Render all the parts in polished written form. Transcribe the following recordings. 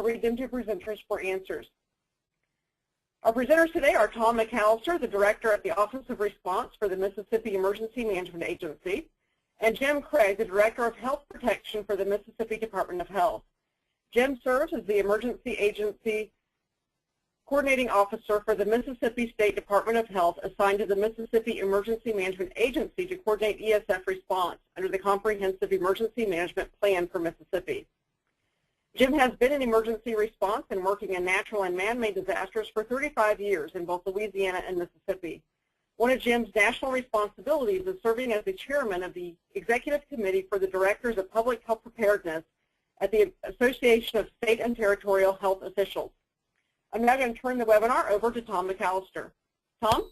to read them to presenters for answers. Our presenters today are Tom McAllister, the Director at the Office of Response for the Mississippi Emergency Management Agency, and Jim Craig, the Director of Health Protection for the Mississippi Department of Health. Jim serves as the Emergency Agency Coordinating Officer for the Mississippi State Department of Health, assigned to the Mississippi Emergency Management Agency to coordinate ESF response under the Comprehensive Emergency Management Plan for Mississippi. Jim has been in emergency response and working in natural and man-made disasters for 35 years in both Louisiana and Mississippi. One of Jim's national responsibilities is serving as the chairman of the Executive Committee for the Directors of Public Health Preparedness at the Association of State and Territorial Health Officials. I'm now going to turn the webinar over to Tom McAllister. Tom?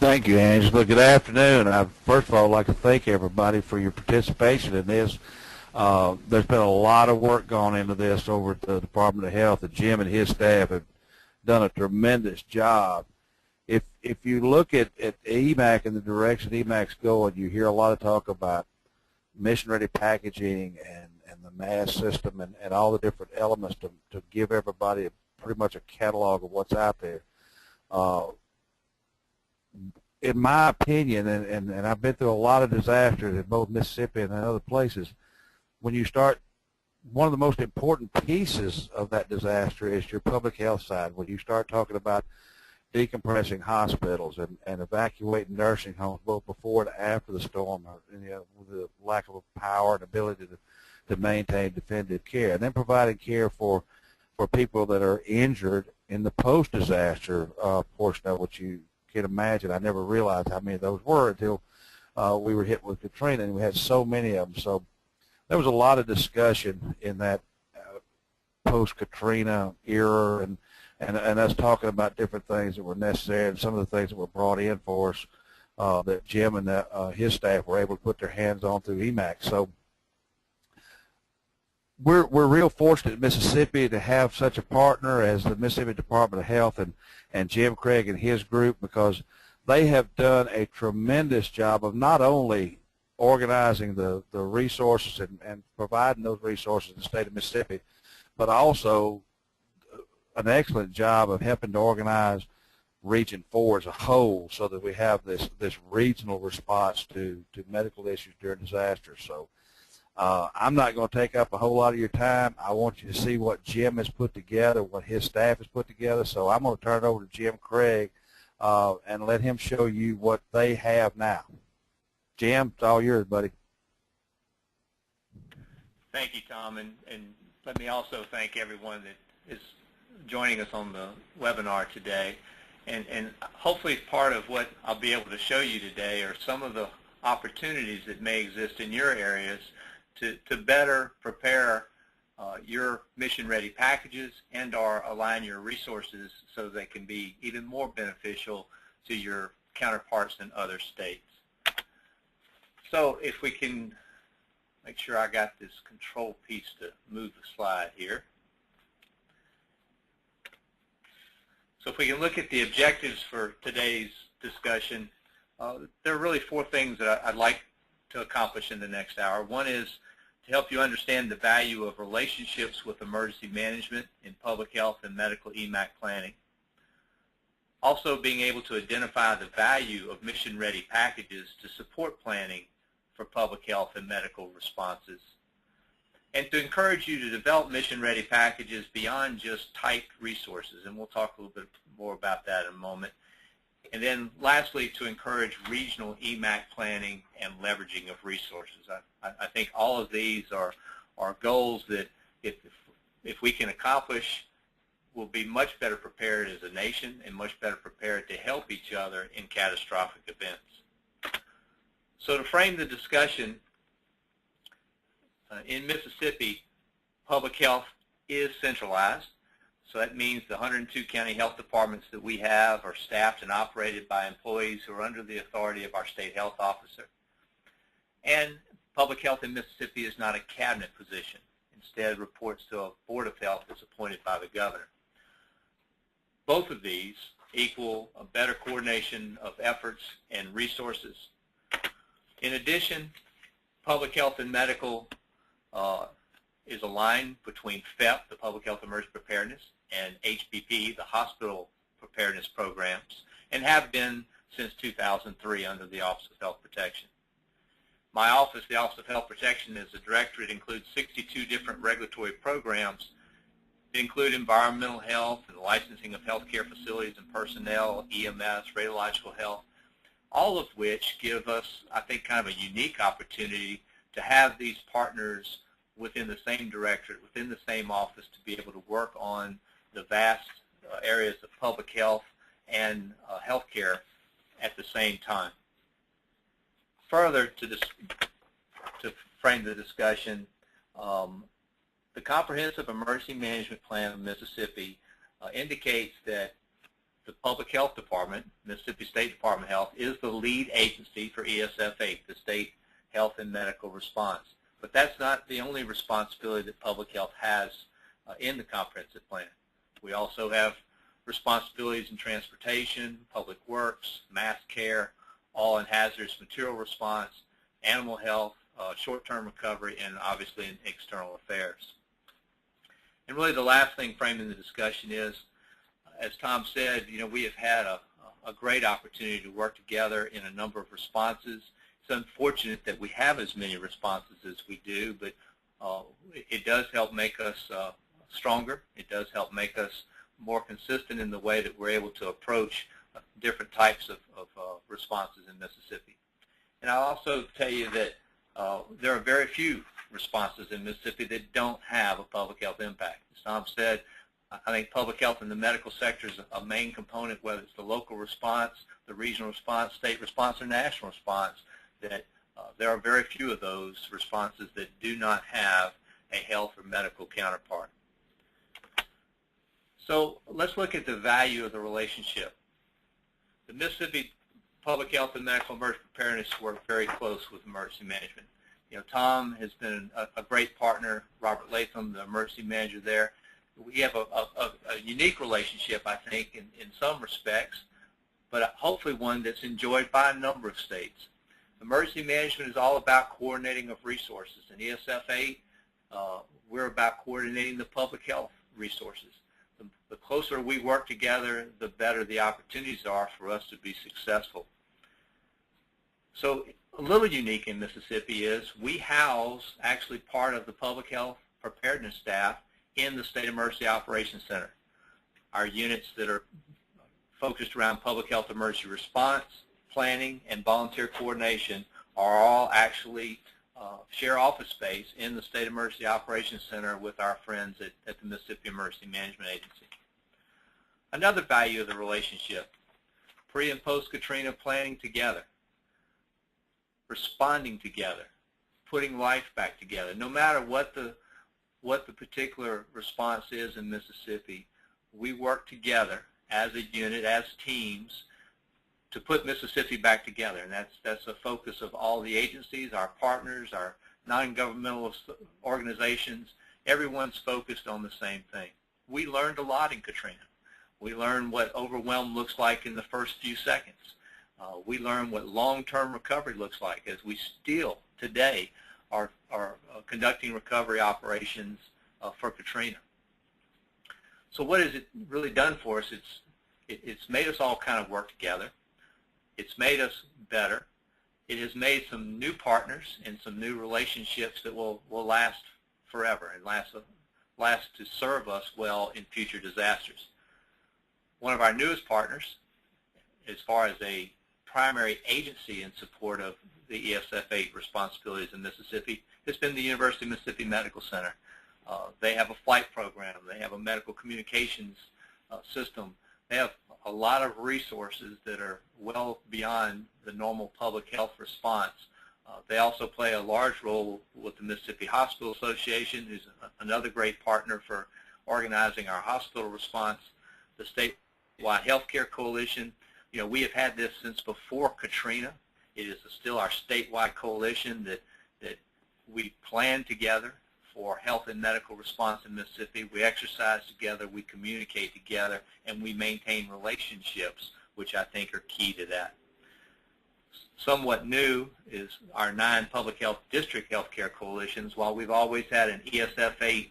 Thank you, Angela. Good afternoon. I first of all would like to thank everybody for your participation in this. There's been a lot of work gone into this over at the Department of Health, and Jim and his staff have done a tremendous job. If you look at EMAC and the direction EMAC's going, you hear a lot of talk about mission-ready packaging and the MAS system and all the different elements to give everybody pretty much a catalog of what's out there. In my opinion, and I've been through a lot of disasters in both Mississippi and in other places, when you start, one of the most important pieces of that disaster is your public health side. When you start talking about decompressing hospitals and evacuating nursing homes both before and after the storm, with the lack of power and ability to maintain definitive care, and then providing care for people that are injured in the post-disaster portion of what you can imagine. I never realized how many of those were until we were hit with Katrina, and we had so many of them. So there was a lot of discussion in that post-Katrina era, and us talking about different things that were necessary and some of the things that were brought in for us that Jim and his staff were able to put their hands on through EMAC. So we're real fortunate in Mississippi to have such a partner as the Mississippi Department of Health and Jim Craig and his group, because they have done a tremendous job of not only organizing the resources and providing those resources in the state of Mississippi, but also an excellent job of helping to organize Region 4 as a whole so that we have this regional response to medical issues during disasters. So I'm not going to take up a whole lot of your time. I want you to see what Jim has put together, what his staff has put together. So I'm going to turn it over to Jim Craig and let him show you what they have now. Jim, it's all yours, buddy. Thank you, Tom, and let me also thank everyone that is joining us on the webinar today. And hopefully part of what I'll be able to show you today are some of the opportunities that may exist in your areas to better prepare your mission-ready packages and/or align your resources so they can be even more beneficial to your counterparts in other states. So if we can make sure I got this control piece to move the slide here. So if we can look at the objectives for today's discussion, there are really four things that I'd like to accomplish in the next hour. One is to help you understand the value of relationships with emergency management in public health and medical EMAC planning. Also being able to identify the value of mission-ready packages to support planning for public health and medical responses, and to encourage you to develop mission-ready packages beyond just typed resources, and we'll talk a little bit more about that in a moment. And then lastly, to encourage regional EMAC planning and leveraging of resources. I think all of these are goals that if we can accomplish, we'll be much better prepared as a nation and much better prepared to help each other in catastrophic events. So to frame the discussion, in Mississippi, public health is centralized. So that means the 102 county health departments that we have are staffed and operated by employees who are under the authority of our state health officer. And public health in Mississippi is not a cabinet position. Instead, reports to a board of health that's appointed by the governor. Both of these equal a better coordination of efforts and resources. In addition, public health and medical is a line between PHEP, the Public Health Emergency Preparedness, and HPP, the Hospital Preparedness Programs, and have been since 2003 under the Office of Health Protection. My office, the Office of Health Protection, is a directorate. It includes 62 different regulatory programs. They include environmental health and licensing of healthcare facilities and personnel, EMS, radiological health, all of which give us, I think, kind of a unique opportunity to have these partners within the same directorate, within the same office, to be able to work on the vast areas of public health and healthcare at the same time. Further, to frame the discussion, the Comprehensive Emergency Management Plan of Mississippi indicates that the Public Health Department, Mississippi State Department of Health, is the lead agency for ESF8, the State Health and Medical Response. But that's not the only responsibility that public health has in the comprehensive plan. We also have responsibilities in transportation, public works, mass care, all in hazardous material response, animal health, short-term recovery, and obviously in external affairs. And really the last thing framing the discussion is, as Tom said, we have had a great opportunity to work together in a number of responses. It's unfortunate that we have as many responses as we do, but it does help make us stronger. It does help make us more consistent in the way that we're able to approach different types of responses in Mississippi. And I'll also tell you that there are very few responses in Mississippi that don't have a public health impact. As Tom said, I think public health in the medical sector is a main component, whether it's the local response, the regional response, state response, or national response, that there are very few of those responses that do not have a health or medical counterpart. So let's look at the value of the relationship. The Mississippi Public Health and Medical Emergency Preparedness work very close with emergency management. Tom has been a great partner, Robert Latham, the emergency manager there. We have a unique relationship, I think, in some respects, but hopefully one that's enjoyed by a number of states. Emergency management is all about coordinating of resources. In ESF8, we're about coordinating the public health resources. The closer we work together, the better the opportunities are for us to be successful. So a little unique in Mississippi is we house actually part of the public health preparedness staff in the State Emergency Operations Center. Our units that are focused around public health emergency response, planning, and volunteer coordination are all actually share office space in the State Emergency Operations Center with our friends at the Mississippi Emergency Management Agency. Another value of the relationship, pre- and post-Katrina planning together, responding together, putting life back together. No matter what the particular response is in Mississippi, we work together as a unit, as teams, to put Mississippi back together. And that's a focus of all the agencies, our partners, our non-governmental organizations. Everyone's focused on the same thing. We learned a lot in Katrina. We learned what overwhelm looks like in the first few seconds. We learned what long-term recovery looks like, as we still today are conducting recovery operations for Katrina. So what has it really done for us? It's made us all kind of work together. It's made us better. It has made some new partners and some new relationships that will last forever and last to serve us well in future disasters. One of our newest partners, as far as a primary agency in support of the ESF8 responsibilities in Mississippi, has been the University of Mississippi Medical Center. They have a flight program. They have a medical communications system. They have a lot of resources that are well beyond the normal public health response. They also play a large role with the Mississippi Hospital Association, who's another great partner for organizing our hospital response. The Statewide Healthcare Coalition, we have had this since before Katrina. It is still our statewide coalition that we plan together for health and medical response in Mississippi. We exercise together, we communicate together, and we maintain relationships, which I think are key to that. Somewhat new is our 9 public health district healthcare coalitions. While we've always had an ESF8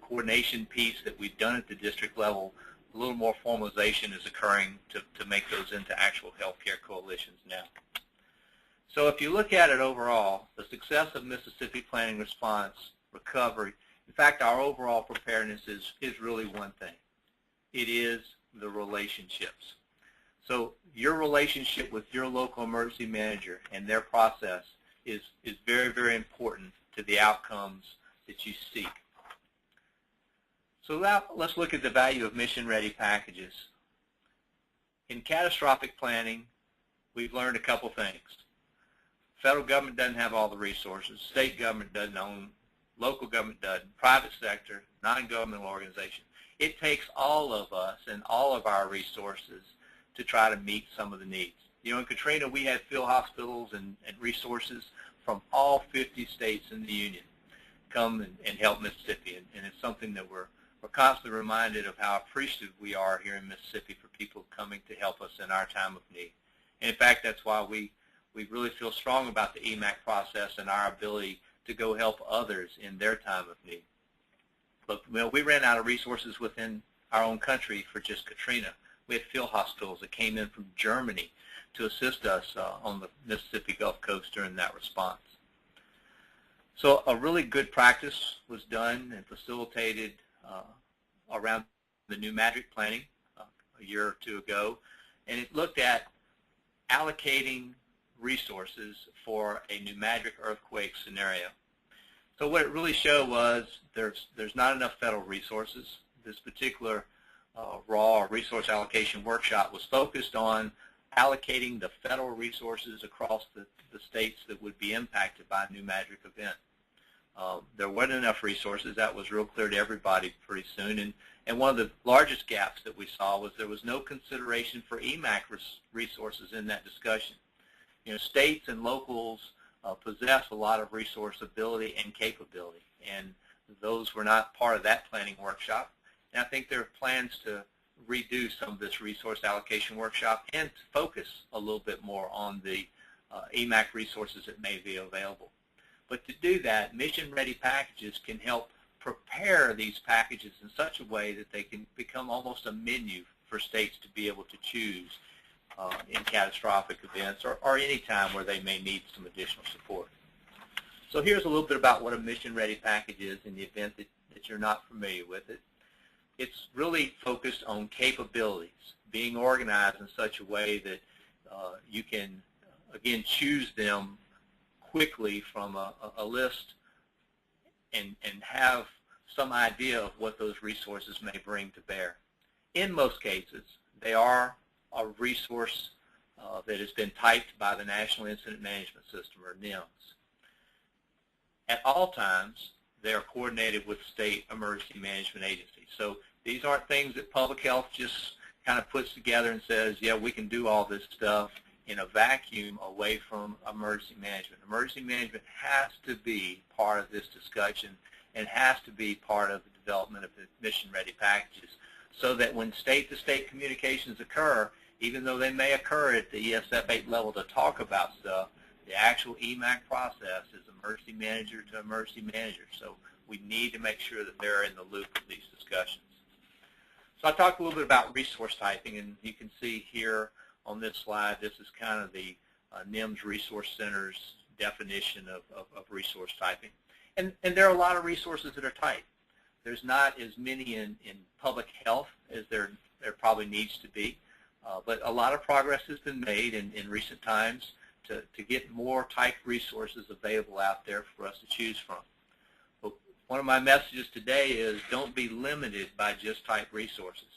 coordination piece that we've done at the district level, a little more formalization is occurring to make those into actual healthcare coalitions now. So if you look at it overall, the success of Mississippi Planning Response Recovery, in fact, our overall preparedness is really one thing. It is the relationships. So your relationship with your local emergency manager and their process is very, very important to the outcomes that you seek. So now let's look at the value of mission-ready packages. In catastrophic planning, we've learned a couple things. Federal government doesn't have all the resources. State government doesn't own. Local government doesn't. Private sector, non-governmental organization. It takes all of us and all of our resources to try to meet some of the needs. You know, in Katrina, we had field hospitals and resources from all 50 states in the Union come and help Mississippi, and it's something that we're constantly reminded of how appreciative we are here in Mississippi for people coming to help us in our time of need. And in fact, that's why we really feel strong about the EMAC process and our ability to go help others in their time of need. But we ran out of resources within our own country for just Katrina. We had field hospitals that came in from Germany to assist us on the Mississippi Gulf Coast during that response. So a really good practice was done and facilitated around the new MATRIC planning a year or two ago, and it looked at allocating resources for a pneumatic earthquake scenario. So what it really showed was there's not enough federal resources. This particular raw or resource allocation workshop was focused on allocating the federal resources across the states that would be impacted by a pneumatic event. There weren't enough resources. That was real clear to everybody pretty soon. And one of the largest gaps that we saw was there was no consideration for EMAC resources in that discussion. You know, states and locals possess a lot of resource ability and capability, and those were not part of that planning workshop. And I think there are plans to redo some of this resource allocation workshop and to focus a little bit more on the EMAC resources that may be available. But to do that, mission-ready packages can help prepare these packages in such a way that they can become almost a menu for states to be able to choose in catastrophic events or any time where they may need some additional support. So here's a little bit about what a mission-ready package is in the event that you're not familiar with it. It's really focused on capabilities, being organized in such a way that you can, again, choose them quickly from a list and have some idea of what those resources may bring to bear. In most cases, they are a resource that has been typed by the National Incident Management System, or NIMS. At all times, they are coordinated with state emergency management agencies. So these aren't things that public health just kind of puts together and says, yeah, we can do all this stuff in a vacuum away from emergency management. Emergency management has to be part of this discussion and has to be part of the development of the mission-ready packages so that when state-to-state communications occur, even though they may occur at the ESF8 level to talk about stuff, the actual EMAC process is emergency manager to emergency manager. So we need to make sure that they're in the loop of these discussions. So I talked a little bit about resource typing, and you can see here on this slide, this is kind of the NIMS Resource Center's definition of resource typing. And there are a lot of resources that are typed. There's not as many in public health as there probably needs to be, but a lot of progress has been made in recent times to get more typed resources available out there for us to choose from. But one of my messages today is don't be limited by just typed resources.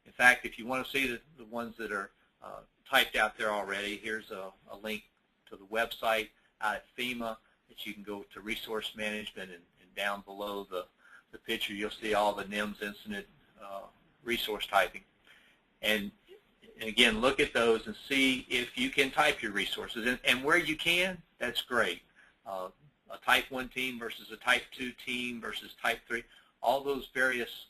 In fact, if you want to see the ones that are typed out there already, here's a link to the website out at FEMA that you can go to resource management, and down below the picture you'll see all the NIMS incident resource typing. And again, look at those and see if you can type your resources. And where you can, that's great. A type 1 team versus a type 2 team versus type 3, all those various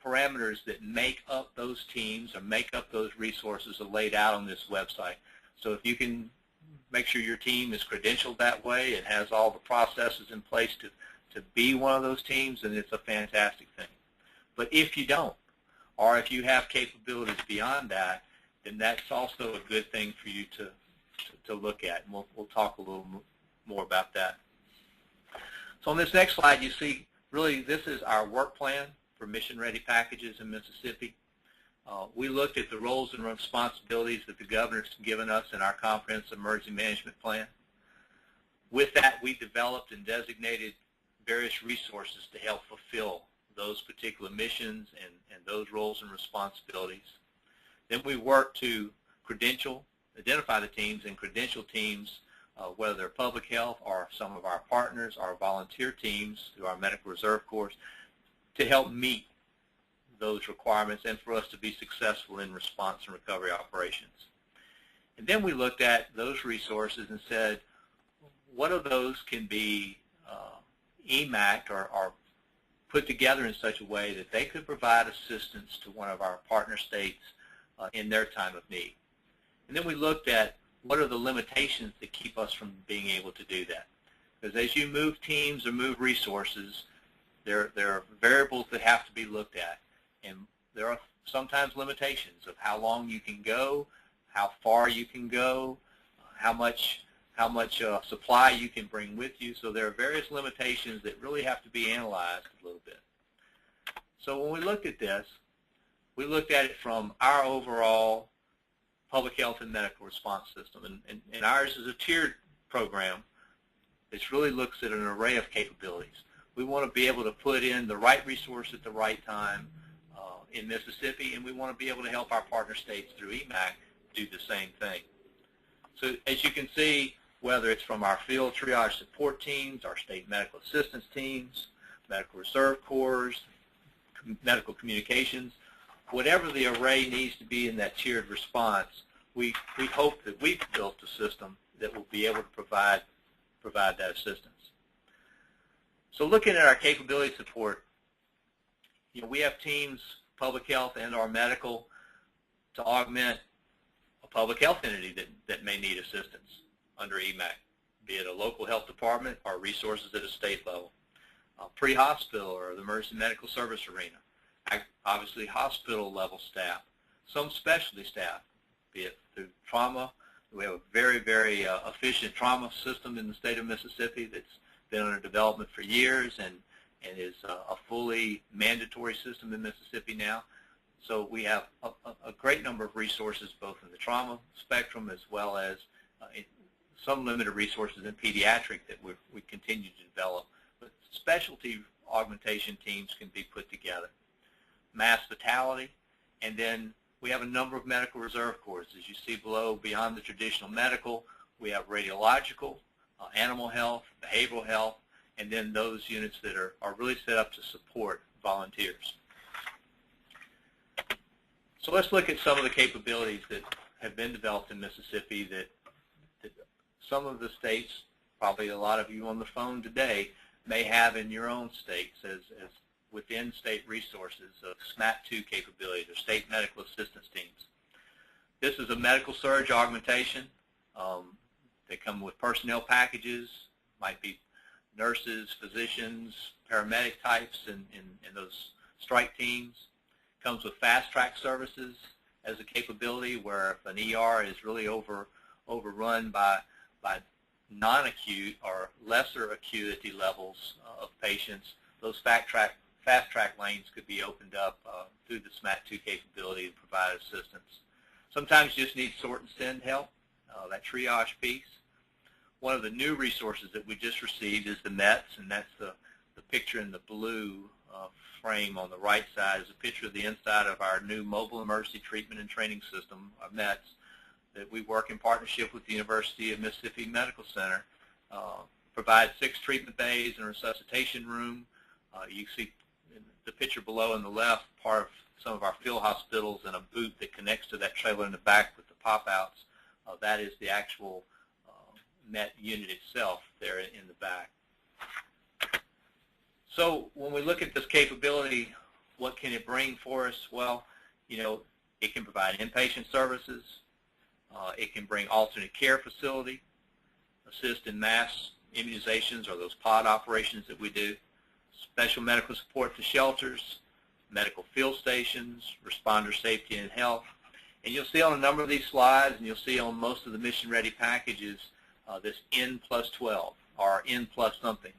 parameters that make up those teams or make up those resources are laid out on this website. So if you can make sure your team is credentialed that way and has all the processes in place to be one of those teams, then it's a fantastic thing. But if you don't, or if you have capabilities beyond that, then that's also a good thing for you to look at, and we'll talk a little more about that. So on this next slide, you see really this is our work plan for mission-ready packages in Mississippi. We looked at the roles and responsibilities that the governor's given us in our comprehensive emergency management plan. With that, we developed and designated various resources to help fulfill those particular missions and those roles and responsibilities. Then we worked to identify the teams and credential teams, whether they're public health or some of our partners, our volunteer teams through our Medical Reserve Corps, to help meet those requirements and for us to be successful in response and recovery operations. And then we looked at those resources and said, what of those can be EMAC or put together in such a way that they could provide assistance to one of our partner states in their time of need. And then we looked at what are the limitations that keep us from being able to do that. Because as you move teams or move resources, there are variables that have to be looked at. And there are sometimes limitations of how long you can go, how far you can go, how much supply you can bring with you. So there are various limitations that really have to be analyzed a little bit. So when we looked at this, we looked at it from our overall public health and medical response system. And ours is a tiered program that really looks at an array of capabilities. We want to be able to put in the right resource at the right time in Mississippi, and we want to be able to help our partner states through EMAC do the same thing. So as you can see, whether it's from our field triage support teams, our state medical assistance teams, medical reserve corps, medical communications, whatever the array needs to be in that tiered response, we hope that we've built a system that will be able to provide that assistance. So looking at our capability support, we have teams, public health and our medical, to augment a public health entity that may need assistance under EMAC, be it a local health department or resources at a state level, pre-hospital or the emergency medical service arena, obviously hospital level staff, some specialty staff, be it through trauma. We have a very, very efficient trauma system in the state of Mississippi that's been under development for years and is a fully mandatory system in Mississippi now. So we have a great number of resources both in the trauma spectrum as well as some limited resources in pediatric that we continue to develop. But specialty augmentation teams can be put together. Mass fatality, and then we have a number of medical reserve corps. As you see below, beyond the traditional medical, we have radiological, animal health, behavioral health, and then those units that are really set up to support volunteers. So let's look at some of the capabilities that have been developed in Mississippi that some of the states, probably a lot of you on the phone today, may have in your own states as within state resources of SMAT II Capabilities, or State Medical Assistance Teams. This is a medical surge augmentation. They come with personnel packages, might be nurses, physicians, paramedic types in those strike teams. Comes with fast track services as a capability where if an ER is really overrun by non-acute or lesser acuity levels of patients, those fast track lanes could be opened up through the SMAT II capability and provide assistance. Sometimes you just need sort and send help, that triage piece. One of the new resources that we just received is the METs, and that's the picture in the blue frame on the right side is a picture of the inside of our new mobile emergency treatment and training system, our METs, that we work in partnership with the University of Mississippi Medical Center. Provide 6 treatment bays and a resuscitation room. You see in the picture below on the left part of some of our field hospitals and a boot that connects to that trailer in the back with the pop-outs. That is the actual MET unit itself there in the back. So when we look at this capability, what can it bring for us? Well, it can provide inpatient services. It can bring alternate care facility, assist in mass immunizations or those pod operations that we do, special medical support to shelters, medical field stations, responder safety and health. And you'll see on a number of these slides, and you'll see on most of the mission-ready packages, this N+12 or N plus something,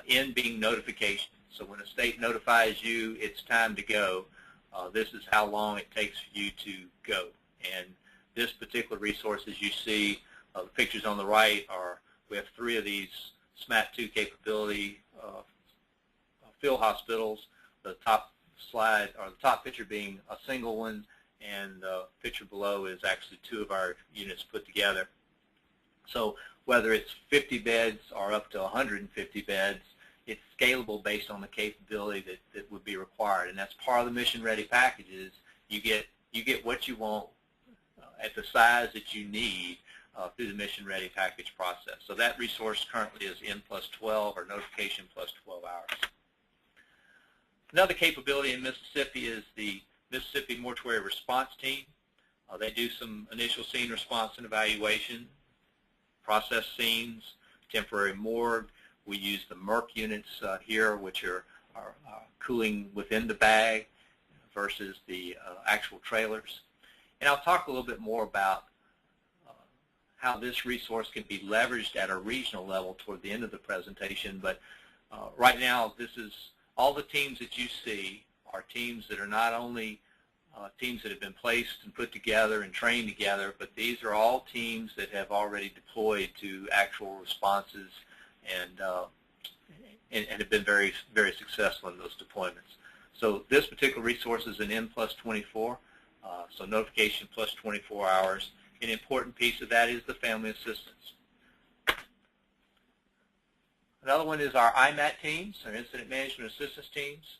N being notification. So when a state notifies you it's time to go, this is how long it takes for you to go. And this particular resource, as you see, the pictures on the right we have 3 of these SMAT II capability field hospitals. The top slide, or the top picture being a single one, and the picture below is actually 2 of our units put together. So whether it's 50 beds or up to 150 beds, it's scalable based on the capability that would be required. And that's part of the mission-ready packages. You get what you want at the size that you need through the mission-ready package process. So that resource currently is N+12 or notification plus 12 hours. Another capability in Mississippi is the Mississippi Mortuary Response Team. They do some initial scene response and evaluation, process scenes, temporary morgue. We use the MMRT units here, which are cooling within the bag versus the actual trailers. And I'll talk a little bit more about how this resource can be leveraged at a regional level toward the end of the presentation. But right now, this is all the teams that you see are teams that are not only teams that have been placed and put together and trained together, but these are all teams that have already deployed to actual responses and have been very, very successful in those deployments. So this particular resource is an N+24, so notification plus 24 hours. An important piece of that is the family assistance. Another one is our IMAT teams, our incident management assistance teams,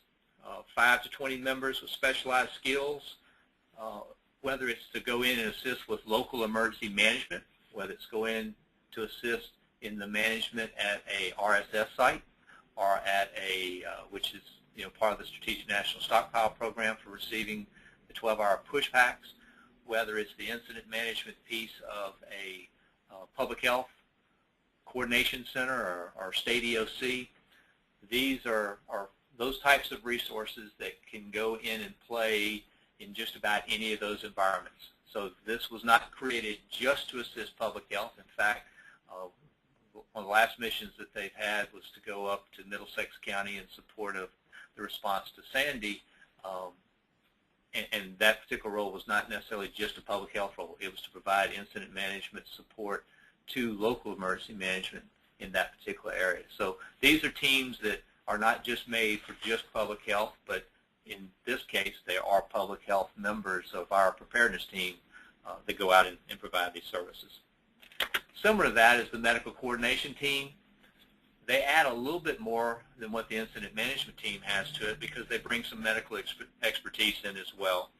5 to 20 members with specialized skills, whether it's to go in and assist with local emergency management, whether it's go in to assist in the management at a RSS site or at a, which is part of the Strategic National Stockpile Program for receiving the 12-hour push packs, whether it's the incident management piece of a public health coordination center or state EOC. These are those types of resources that can go in and play in just about any of those environments. So this was not created just to assist public health. In fact, one of the last missions that they've had was to go up to Middlesex County in support of the response to Sandy, and that particular role was not necessarily just a public health role. It was to provide incident management support to local emergency management in that particular area. So these are teams that are not just made for just public health, but in this case, they are public health members of our preparedness team that go out and provide these services. Similar to that is the medical coordination team. They add a little bit more than what the incident management team has to it because they bring some medical expertise in as well.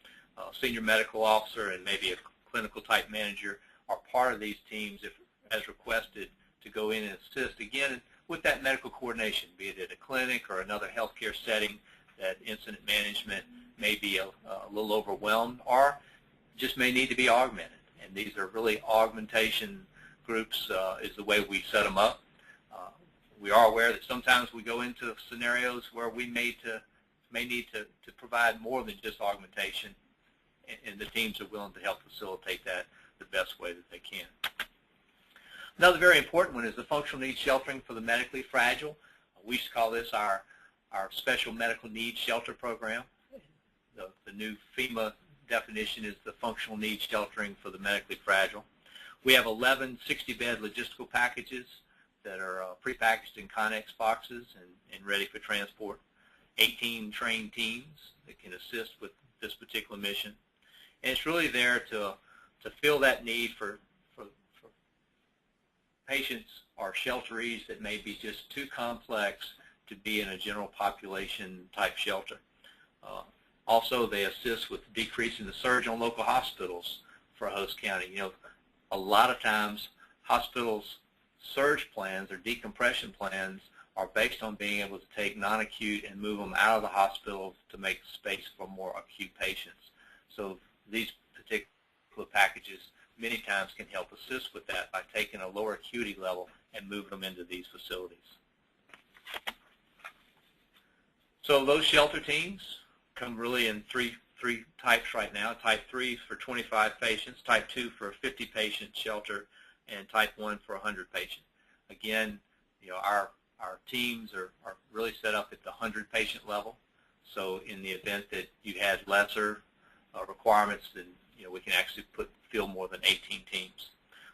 Senior medical officer and maybe a clinical type manager are part of these teams if as requested to go in and assist, again, with that medical coordination, be it at a clinic or another healthcare setting that incident management may be a little overwhelmed or just may need to be augmented. And these are really augmentation groups is the way we set them up. We are aware that sometimes we go into scenarios where we may need to provide more than just augmentation, and the teams are willing to help facilitate that the best way that they can. Another very important one is the functional needs sheltering for the medically fragile. We used to call this our special medical needs shelter program. The new FEMA definition is the functional needs sheltering for the medically fragile. We have 11 60-bed logistical packages that are prepackaged in Connex boxes and ready for transport. 18 trained teams that can assist with this particular mission. And it's really there to fill that need for patients or shelterees that may be just too complex to be in a general population type shelter. Also, they assist with decreasing the surge on local hospitals for a host county. A lot of times hospitals' surge plans or decompression plans are based on being able to take non-acute and move them out of the hospital to make space for more acute patients. So these particular packages many times can help assist with that by taking a lower acuity level and moving them into these facilities. So those shelter teams come really in three types right now. Type 3 for 25 patients, Type 2 for a 50-patient shelter, and Type 1 for 100 patients. Again, our teams are really set up at the 100-patient level. So in the event that you had lesser requirements, then we can actually fill more than 18 teams.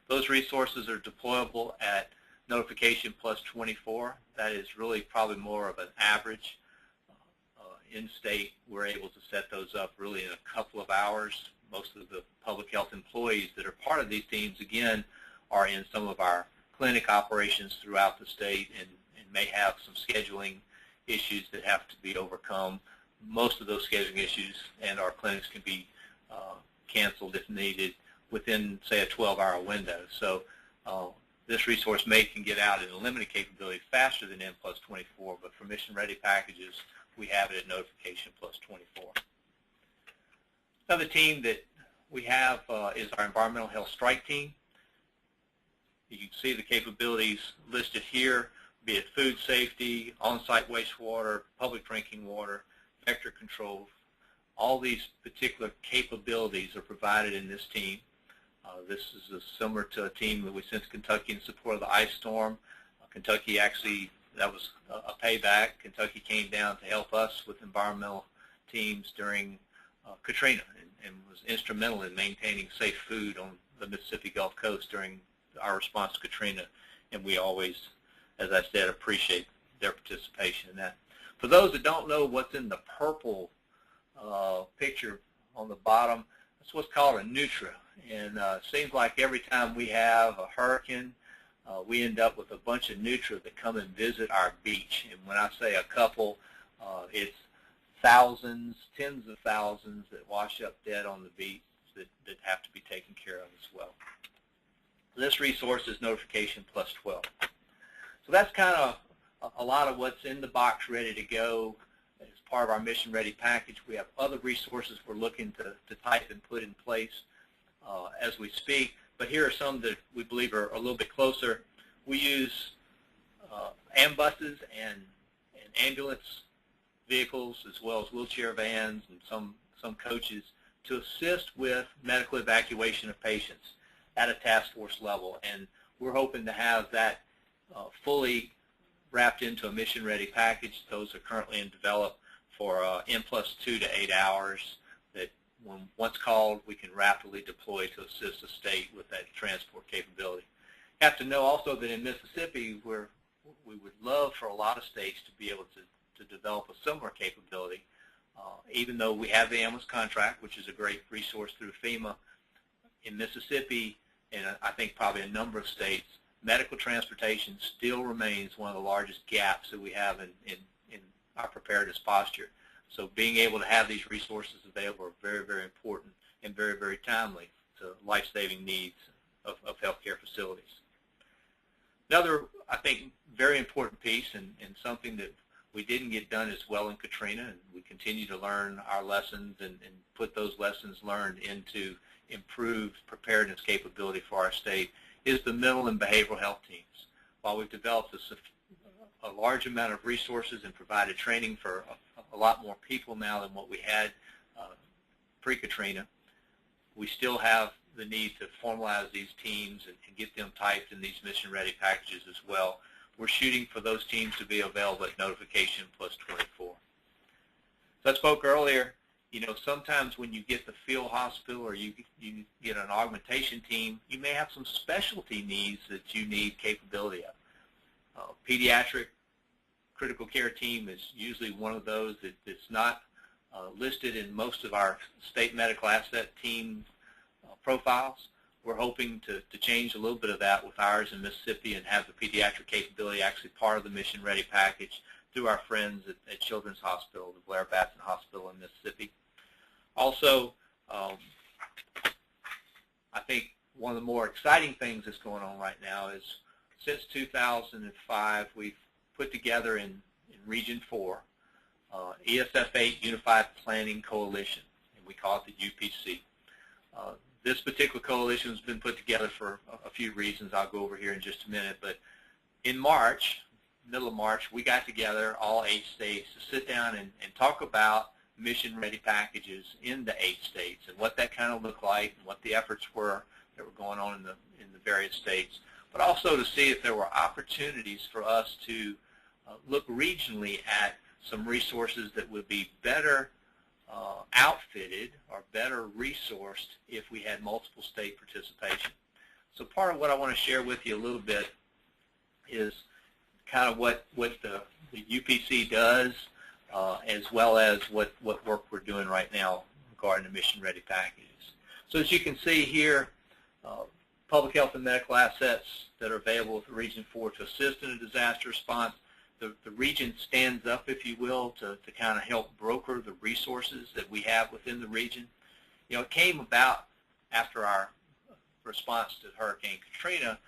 Those resources are deployable at notification plus 24. That is really probably more of an average. In-state, we're able to set those up really in a couple of hours. Most of the public health employees that are part of these teams, again, are in some of our clinic operations throughout the state and may have some scheduling issues that have to be overcome. Most of those scheduling issues and our clinics can be canceled if needed within, say, a 12-hour window. So this resource can get out in a limited capability faster than N plus 24, but for mission-ready packages, we have it at notification plus 24. Another team that we have is our environmental health strike team. You can see the capabilities listed here, be it food safety, on-site wastewater, public drinking water, vector control. All these particular capabilities are provided in this team. This is similar to a team that we sent Kentucky in support of the ice storm. Kentucky actually, that was a payback. Kentucky came down to help us with environmental teams during Katrina and was instrumental in maintaining safe food on the Mississippi Gulf Coast during our response to Katrina, and we always, as I said, appreciate their participation in that. For those that don't know what's in the purple picture on the bottom, that's what's called a Nutra, and it seems like every time we have a hurricane, we end up with a bunch of Nutra that come and visit our beach. And when I say a couple, it's thousands, tens of thousands that wash up dead on the beach that have to be taken care of as well. This resource is notification plus 12. So that's kind of a lot of what's in the box ready to go as part of our mission ready package. We have other resources we're looking to type and put in place as we speak. But here are some that we believe are a little bit closer. We use ambuses and ambulance vehicles as well as wheelchair vans and some coaches to assist with medical evacuation of patients at a task force level. And we're hoping to have that fully wrapped into a mission-ready package. Those are currently in develop for N plus 2 to 8 hours that once called, we can rapidly deploy to assist the state with that transport capability. You have to know also that in Mississippi, we would love for a lot of states to be able to develop a similar capability. Even though we have the ambulance contract, which is a great resource through FEMA, in Mississippi, and I think probably a number of states, medical transportation still remains one of the largest gaps that we have in our preparedness posture. So being able to have these resources available are very, very important and very, very timely to life-saving needs of healthcare facilities. Another, I think, very important piece and something that we didn't get done as well in Katrina, and we continue to learn our lessons and put those lessons learned into improved preparedness capability for our state, is the mental and behavioral health teams. While we've developed a large amount of resources and provided training for a lot more people now than what we had pre-Katrina, we still have the need to formalize these teams and get them typed in these mission-ready packages as well. We're shooting for those teams to be available at notification plus 24. So I spoke earlier, sometimes when you get the field hospital or you get an augmentation team, you may have some specialty needs that you need capability of. Pediatric critical care team is usually one of those that's not listed in most of our state medical asset team profiles. We're hoping to change a little bit of that with ours in Mississippi and have the pediatric capability actually part of the mission-ready package through our friends at Children's Hospital, the Blair Batson Hospital in Mississippi. Also, I think one of the more exciting things that's going on right now is since 2005, we've put together in Region 4 ESF 8 Unified Planning Coalition, and we call it the UPC. This particular coalition has been put together for a few reasons I'll go over here in just a minute, but in March, middle of March, we got together, all 8 states, to sit down and talk about mission-ready packages in the 8 states and what that kind of looked like and what the efforts were that were going on in the various states, but also to see if there were opportunities for us to look regionally at some resources that would be better outfitted or better resourced if we had multiple state participation. So part of what I want to share with you a little bit is kind of what the UPC does, as well as what work we're doing right now regarding the mission-ready packages. So as you can see here, public health and medical assets that are available with Region 4 to assist in a disaster response. The region stands up, if you will, to kind of help broker the resources that we have within the region. You know, it came about after our response to Hurricane Katrina,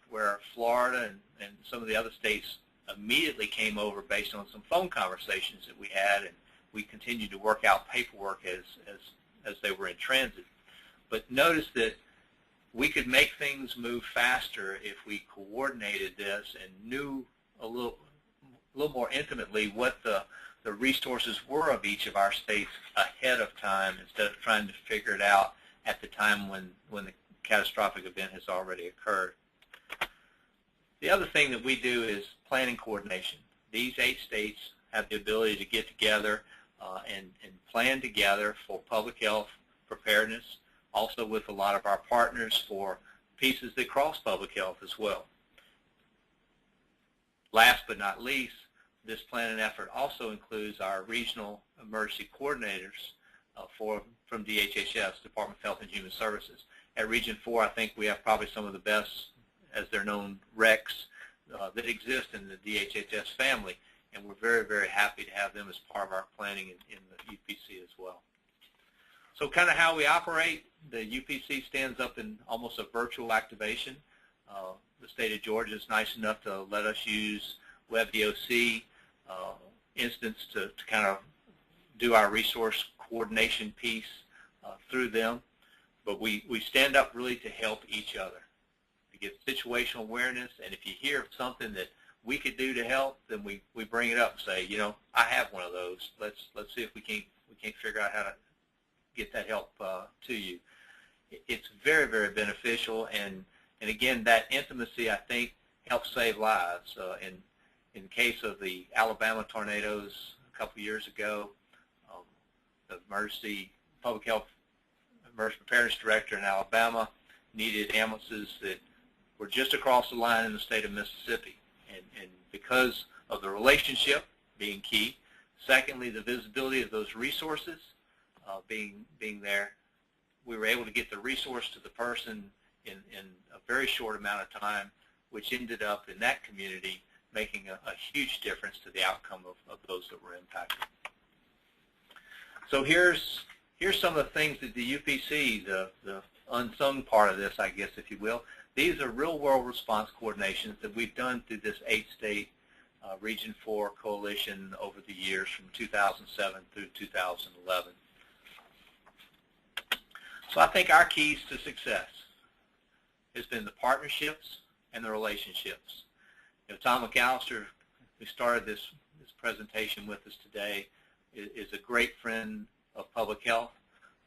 where Florida and some of the other states immediately came over based on some phone conversations that we had, and we continued to work out paperwork as they were in transit. But notice that we could make things move faster if we coordinated this and knew a little more intimately what the resources were of each of our states ahead of time, instead of trying to figure it out at the time when the catastrophic event has already occurred. The other thing that we do is planning coordination. These 8 states have the ability to get together and plan together for public health preparedness, also with a lot of our partners for pieces that cross public health as well. Last but not least, this planning effort also includes our regional emergency coordinators from DHHS, Department of Health and Human Services. At Region 4, I think we have probably some of the best, as they're known, RECs that exist in the DHHS family, and we're very, very happy to have them as part of our planning in the UPC as well. So kind of how we operate, the UPC stands up in almost a virtual activation. The state of Georgia is nice enough to let us use WebDOC instance to kind of do our resource coordination piece through them. But we stand up really to help each other, to get situational awareness, and if you hear of something that we could do to help, then we bring it up and say, you know, I have one of those. Let's see if we can't figure out how to get that help to you. It's very, very beneficial, and again, that intimacy, I think, helps save lives. In the case of the Alabama tornadoes a couple years ago, the Public Health Emergency Preparedness Director in Alabama needed ambulances that were just across the line in the state of Mississippi. And because of the relationship being key, secondly, the visibility of those resources being there, we were able to get the resource to the person in a very short amount of time, which ended up in that community making a huge difference to the outcome of those that were impacted. So here's some of the things that the UPC, the unsung part of this, I guess, if you will. These are real-world response coordinations that we've done through this 8-state Region 4 coalition over the years from 2007 through 2011. So I think our keys to success has been the partnerships and the relationships. You know, Tom McAllister, who started this presentation with us today, is a great friend of public health,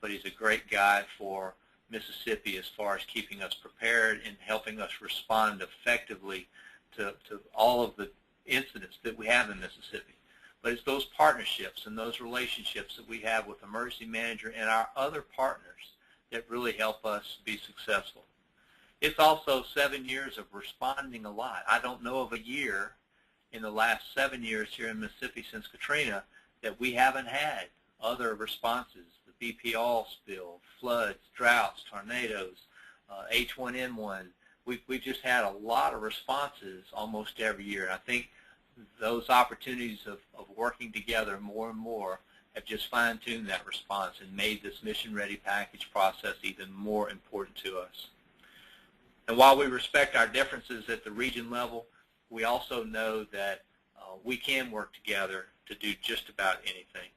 but he's a great guy for Mississippi as far as keeping us prepared and helping us respond effectively to all of the incidents that we have in Mississippi. But it's those partnerships and those relationships that we have with emergency manager and our other partners that really help us be successful. It's also 7 years of responding a lot. I don't know of a year in the last 7 years here in Mississippi since Katrina that we haven't had other responses, the BP-all spill, floods, droughts, tornadoes, H1N1. We've just had a lot of responses almost every year. And I think those opportunities of working together more and more have just fine-tuned that response and made this mission-ready package process even more important to us. And while we respect our differences at the region level, we also know that we can work together to do just about anything.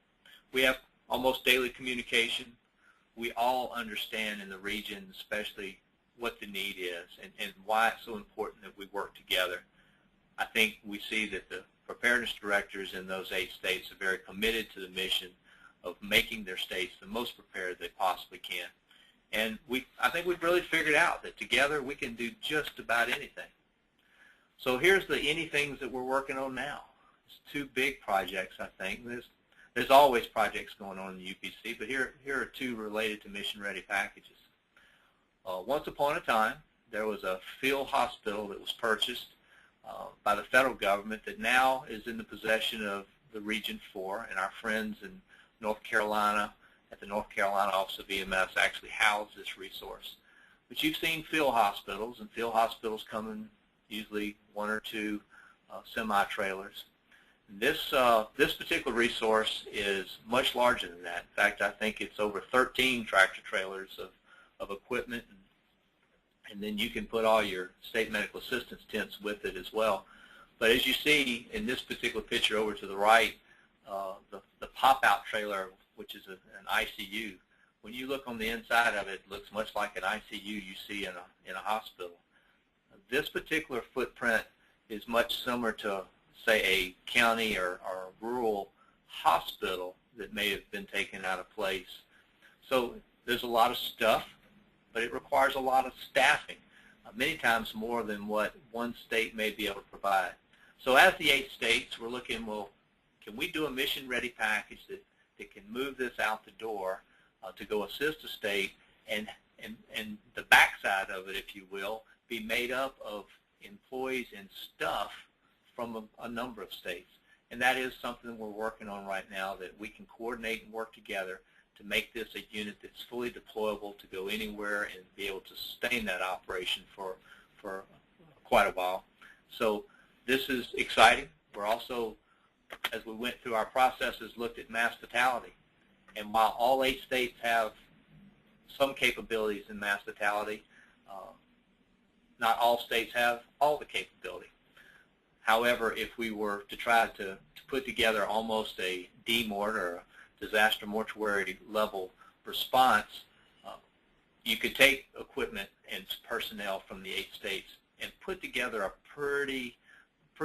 We have almost daily communication. we all understand in the region, especially, what the need is and why it's so important that we work together. I think we see that the preparedness directors in those 8 states are very committed to the mission of making their states the most prepared they possibly can. And I think we've really figured out that together we can do just about anything. So here's the anythings that we're working on now. It's 2 big projects, I think. There's always projects going on in the UPC, but here are 2 related to mission-ready packages. Once upon a time, there was a field hospital that was purchased by the federal government that now is in the possession of the Region 4, and our friends in North Carolina at the North Carolina Office of EMS actually house this resource. But you've seen field hospitals, and field hospitals come in usually 1 or 2 semi-trailers. This particular resource is much larger than that. In fact, I think it's over 13 tractor-trailers of equipment, and then you can put all your state medical assistance tents with it as well. But as you see in this particular picture over to the right, the pop-out trailer, which is an ICU, when you look on the inside of it, it looks much like an ICU you see in a hospital. This particular footprint is much similar to, say, a county or rural hospital that may have been taken out of place. So there's a lot of stuff, but it requires a lot of staffing, many times more than what one state may be able to provide. So as the 8 states, we're looking, well, can we do a mission-ready package that can move this out the door to go assist a state, and the backside of it, if you will, be made up of employees and stuff from a number of states. And that is something we're working on right now, that we can coordinate and work together to make this a unit that's fully deployable to go anywhere and be able to sustain that operation for quite a while. So this is exciting. We're also, as we went through our processes, looked at mass fatality. And while all 8 states have some capabilities in mass fatality, not all states have all the capability. However, if we were to try to put together almost a DMORT or a disaster mortuary level response, you could take equipment and personnel from the 8 states and put together a pretty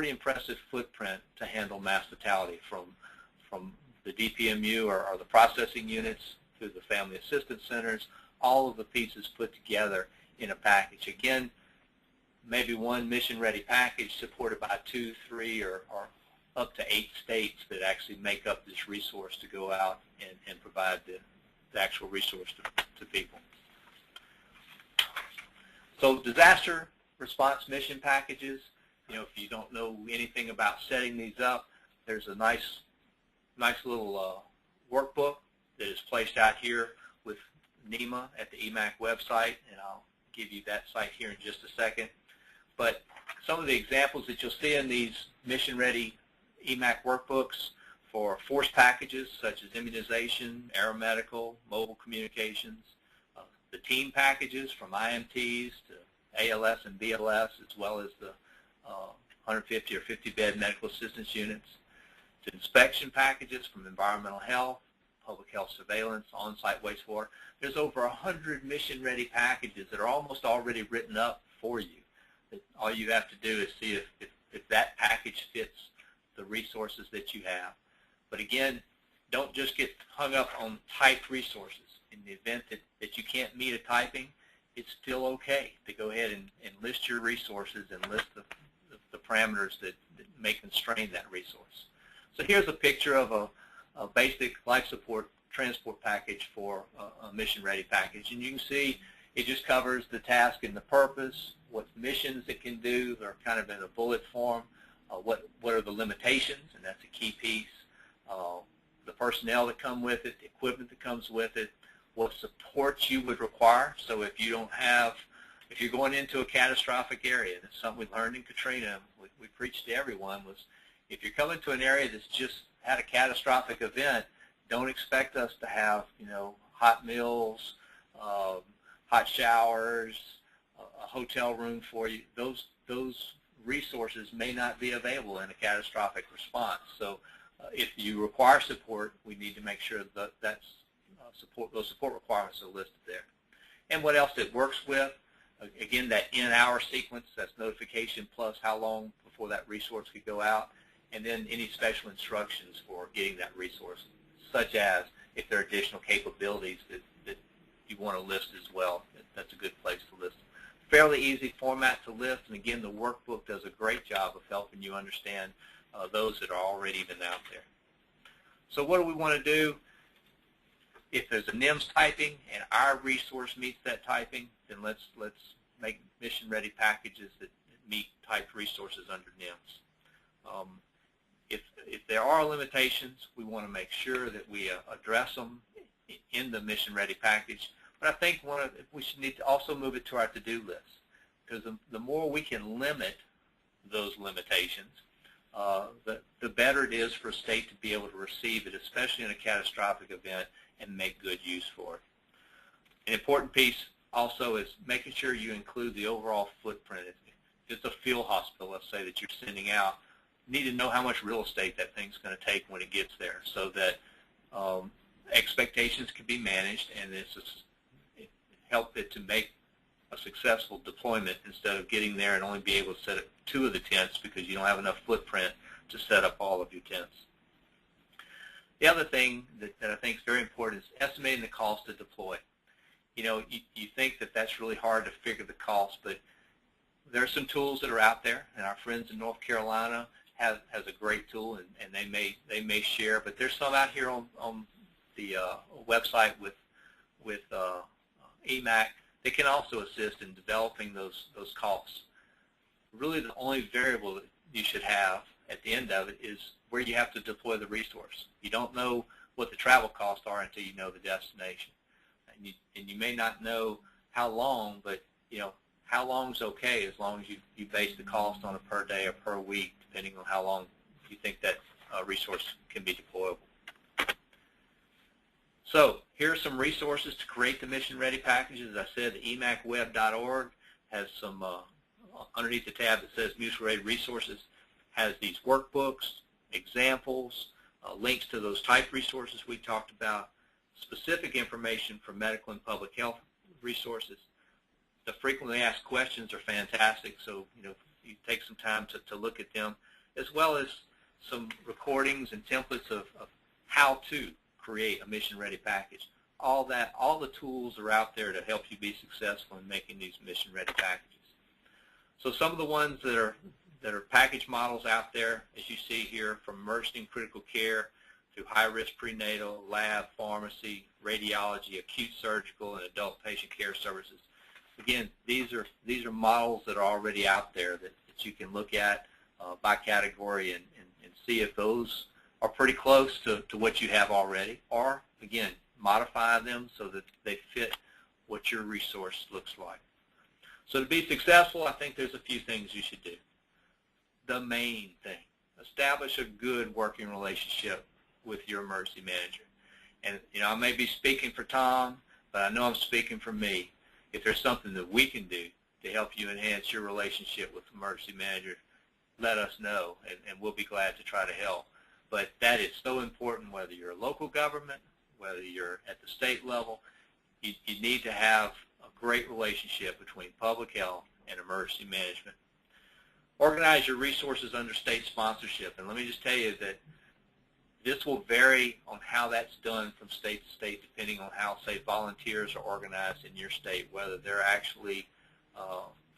impressive footprint to handle mass fatality, from the DPMU or the processing units to the family assistance centers, all of the pieces put together in a package. Again, maybe one mission-ready package supported by 2, 3, or up to 8 states that actually make up this resource to go out and provide the actual resource to people. So disaster response mission packages, if you don't know anything about setting these up, there's a nice little workbook that is placed out here with NEMA at the EMAC website, and I'll give you that site here in just a second. But some of the examples that you'll see in these mission-ready EMAC workbooks for force packages such as immunization, aeromedical, mobile communications, the team packages from IMTs to ALS and BLS, as well as the 150 or 50-bed medical assistance units, to inspection packages from environmental health, public health surveillance, on-site wastewater. There's over 100 mission-ready packages that are almost already written up for you. All you have to do is see if that package fits the resources that you have. But again, don't just get hung up on typed resources. In the event that you can't meet a typing, it's still okay to go ahead and list your resources and list the parameters that may constrain that resource. So here's a picture of a basic life support transport package for a mission-ready package. And you can see it just covers the task and the purpose, what missions it can do. They're kind of in a bullet form. What are the limitations, and that's a key piece. The personnel that come with it, the equipment that comes with it, what supports you would require. So if you're going into a catastrophic area, that's something we learned in Katrina, we preached to everyone, was if you're coming to an area that's just had a catastrophic event, don't expect us to have, hot meals, hot showers, a hotel room for you. Those resources may not be available in a catastrophic response. So if you require support, we need to make sure that that's those support requirements are listed there. And what else it works with, again, that in-hour sequence, that's notification plus how long before that resource could go out, and then any special instructions for getting that resource, such as if there are additional capabilities that you want to list as well. That's a good place to list them. Fairly easy format to list, and again, the workbook does a great job of helping you understand those that are already even out there. So what do we want to do? If there's a NIMS typing and our resource meets that typing, then let's make mission-ready packages that meet typed resources under NIMS. If there are limitations, we want to make sure that we address them in the mission-ready package. But I think we should need to also move it to our to-do list, because the more we can limit those limitations, the better it is for a state to be able to receive it, especially in a catastrophic event, and make good use for it. An important piece also is making sure you include the overall footprint. If it's a field hospital, let's say, that you're sending out, you need to know how much real estate that thing's going to take when it gets there, so that expectations can be managed, and it help it to make a successful deployment instead of getting there and only be able to set up 2 of the tents because you don't have enough footprint to set up all of your tents. The other thing that I think is very important is estimating the cost to deploy. You know, you think that that's really hard to figure the cost, but there are some tools that are out there, and our friends in North Carolina has a great tool, and they may share. But there's some out here on the website with EMAC that can also assist in developing those costs. Really, the only variable that you should have at the end of it is where you have to deploy the resource. You don't know what the travel costs are until you know the destination, and you may not know how long, but you know how long is okay as long as you base the cost on a per day or per week, depending on how long you think that resource can be deployable. So here are some resources to create the mission-ready packages. As I said, the emacweb.org has some, underneath the tab that says mission-ready resources, has these workbooks, examples, links to those type resources we talked about, specific information for medical and public health resources. The frequently asked questions are fantastic, so you take some time to look at them, as well as some recordings and templates of how to create a mission-ready package. All the tools are out there to help you be successful in making these mission-ready packages. So some of the ones that are package models out there, as you see here, from emergency and critical care to high-risk prenatal, lab, pharmacy, radiology, acute surgical, and adult patient care services. Again, these are models that are already out there that you can look at by category and see if those are pretty close to what you have already, or, again, modify them so that they fit what your resource looks like. So to be successful, I think there's a few things you should do. The main thing, establish a good working relationship with your emergency manager. And I may be speaking for Tom, but I know I'm speaking for me. If there's something that we can do to help you enhance your relationship with the emergency manager, let us know, and we'll be glad to try to help. But that is so important, whether you're a local government, whether you're at the state level. You need to have a great relationship between public health and emergency management. Organize your resources under state sponsorship. And let me just tell you that this will vary on how that's done from state to state, depending on how, say, volunteers are organized in your state, whether they're actually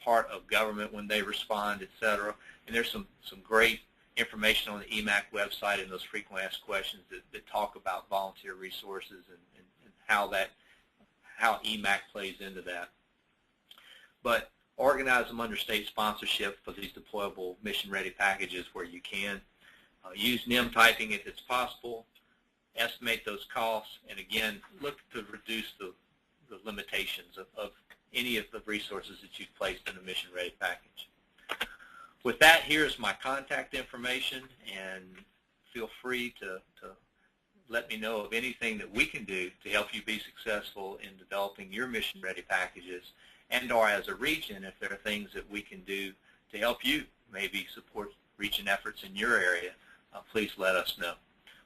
part of government when they respond, etc. And there's some great information on the EMAC website and those frequently asked questions that talk about volunteer resources and how EMAC plays into that. But organize them under state sponsorship for these deployable mission-ready packages where you can. Use NIM typing if it's possible. Estimate those costs, and again, look to reduce the limitations of any of the resources that you've placed in a mission-ready package. With that, here's my contact information, and feel free to let me know of anything that we can do to help you be successful in developing your mission-ready packages, and or as a region, if there are things that we can do to help you maybe support region efforts in your area, please let us know.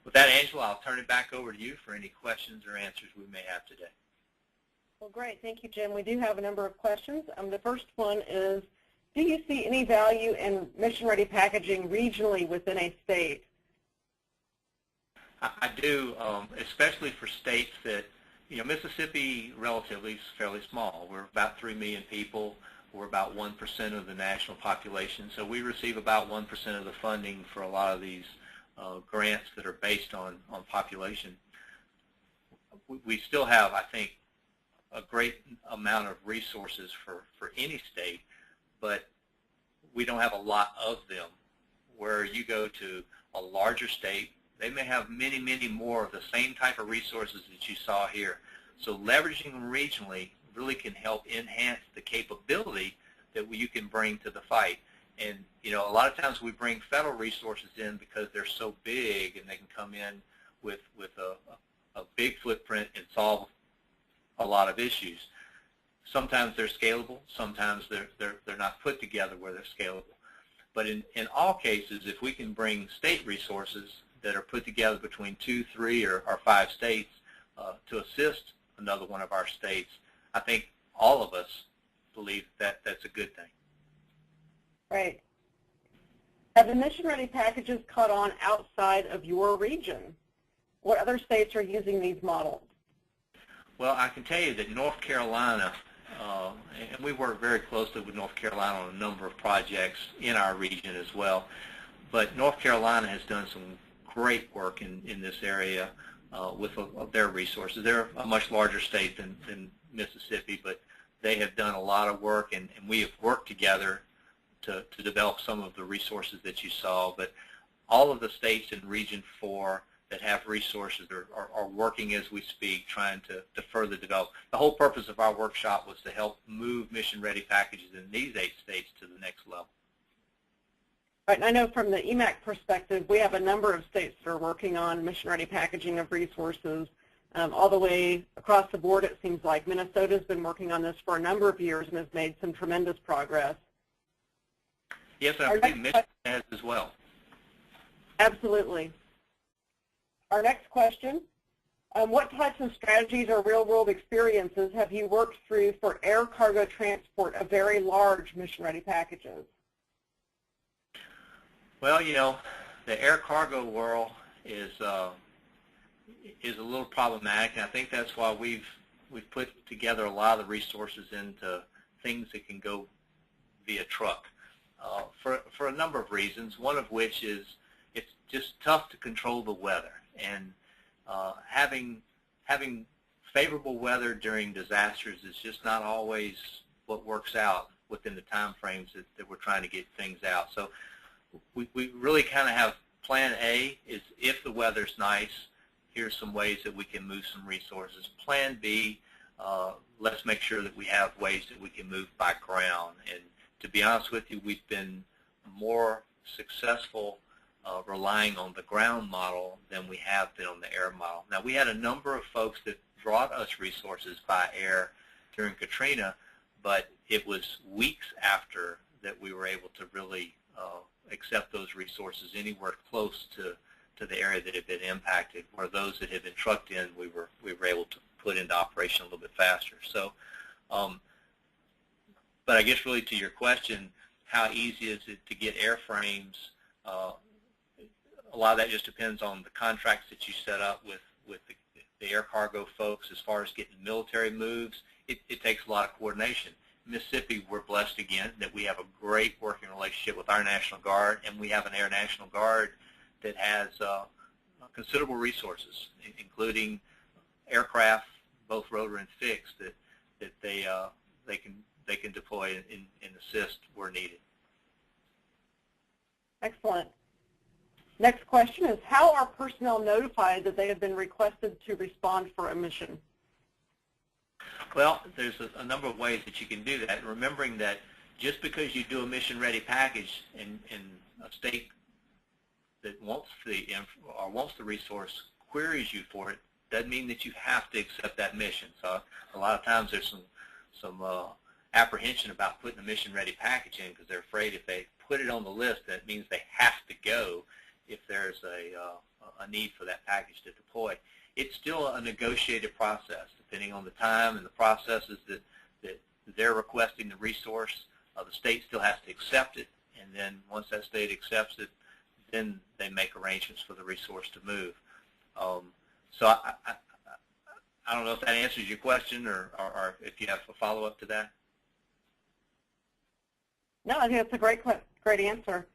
With that, Angela, I'll turn it back over to you for any questions or answers we may have today. Well, great. Thank you, Jim. We do have a number of questions. The first one is, do you see any value in mission-ready packaging regionally within a state? I do, especially for states that, Mississippi relatively is fairly small. We're about 3 million people. We're about 1% of the national population. So we receive about 1% of the funding for a lot of these grants that are based on population. We still have, I think, a great amount of resources for any state, but we don't have a lot of them. Where you go to a larger state, they may have many, many more of the same type of resources that you saw here. So leveraging them regionally really can help enhance the capability that you can bring to the fight. And, a lot of times we bring federal resources in because they're so big and they can come in with a big footprint and solve a lot of issues. Sometimes they're scalable. Sometimes they're not put together where they're scalable. But in all cases, if we can bring state resources that are put together between 2, 3, or 5 states to assist another one of our states, I think all of us believe that that's a good thing. Right. Have the mission-ready packages caught on outside of your region? What other states are using these models? Well, I can tell you that North Carolina, and we work very closely with North Carolina on a number of projects in our region as well, but North Carolina has done some great work in this area with their resources. They're a much larger state than Mississippi, but they have done a lot of work, and we have worked together to develop some of the resources that you saw. But all of the states in Region 4 that have resources are working as we speak, trying to further develop. The whole purpose of our workshop was to help move mission-ready packages in these 8 states to the next level. Right, and I know from the EMAC perspective, we have a number of states that are working on mission-ready packaging of resources all the way across the board. It seems like Minnesota's been working on this for a number of years and has made some tremendous progress. Yes, I believe Michigan has as well. Absolutely. Our next question, what types of strategies or real-world experiences have you worked through for air cargo transport of very large mission-ready packages? Well, the air cargo world is a little problematic, and I think that's why we've put together a lot of the resources into things that can go via truck for a number of reasons, one of which is it's just tough to control the weather. And having favorable weather during disasters is just not always what works out within the time frames that we're trying to get things out. So we really kind of have plan A is if the weather's nice, here's some ways that we can move some resources. Plan B, let's make sure that we have ways that we can move by ground. And to be honest with you, we've been more successful relying on the ground model than we have been on the air model. Now, we had a number of folks that brought us resources by air during Katrina, but it was weeks after that we were able to really accept those resources anywhere close to the area that had been impacted, where those that had been trucked in, we were able to put into operation a little bit faster. So, but I guess really to your question, how easy is it to get airframes? A lot of that just depends on the contracts that you set up with the air cargo folks. As far as getting military moves, it takes a lot of coordination. Mississippi, we're blessed again that we have a great working relationship with our National Guard, and we have an Air National Guard that has considerable resources, including aircraft, both rotor and fixed, that they can deploy and assist where needed. Excellent. Next question is, how are personnel notified that they have been requested to respond for a mission? Well, there's a number of ways that you can do that, remembering that just because you do a mission-ready package in a state that wants the resource queries you for it, doesn't mean that you have to accept that mission. So a lot of times there's some apprehension about putting a mission-ready package in because they're afraid if they put it on the list, that means they have to go if there's a a need for that package to deploy. It's still a negotiated process, depending on the time and the processes that they're requesting the resource. The state still has to accept it, and then once that state accepts it, then they make arrangements for the resource to move. So I don't know if that answers your question, or if you have a follow-up to that. No, I think that's a great answer.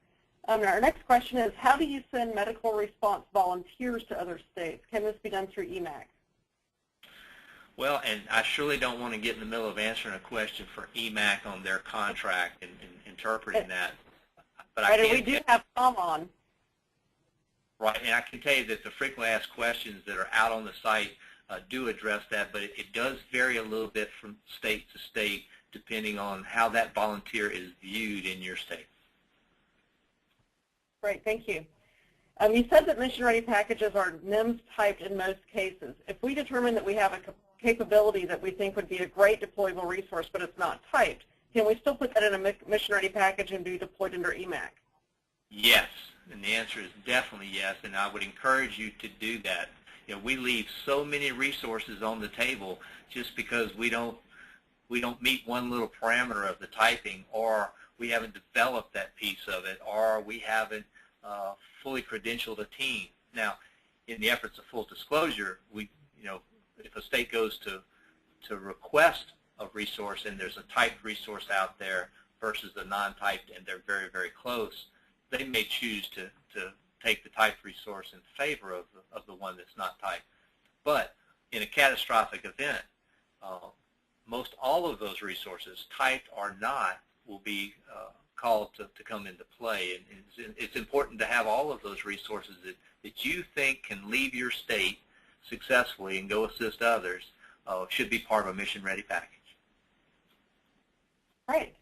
Our next question is, how do you send medical response volunteers to other states? Can this be done through EMAC? Well, and I surely don't want to get in the middle of answering a question for EMAC on their contract and interpreting that. But right, and we do have Tom on. Right, and I can tell you that the frequently asked questions that are out on the site do address that, but it does vary a little bit from state to state depending on how that volunteer is viewed in your state. Great, thank you. You said that mission-ready packages are NIMS typed in most cases. If we determine that we have a capability that we think would be a great deployable resource, but it's not typed, can we still put that in a mission-ready package and be deployed under EMAC? Yes, and the answer is definitely yes, and I would encourage you to do that. You know, we leave so many resources on the table just because we don't meet one little parameter of the typing, or we haven't developed that piece of it, or we haven't fully credentialed a team. Now, in the efforts of full disclosure, if a state goes to request a resource and there's a typed resource out there versus a non-typed and they're very, very close, they may choose to take the typed resource in favor of the one that's not typed. But in a catastrophic event, most all of those resources, typed or not, will be called to come into play. And it's important to have all of those resources that you think can leave your state successfully and go assist others should be part of a mission-ready package. Right.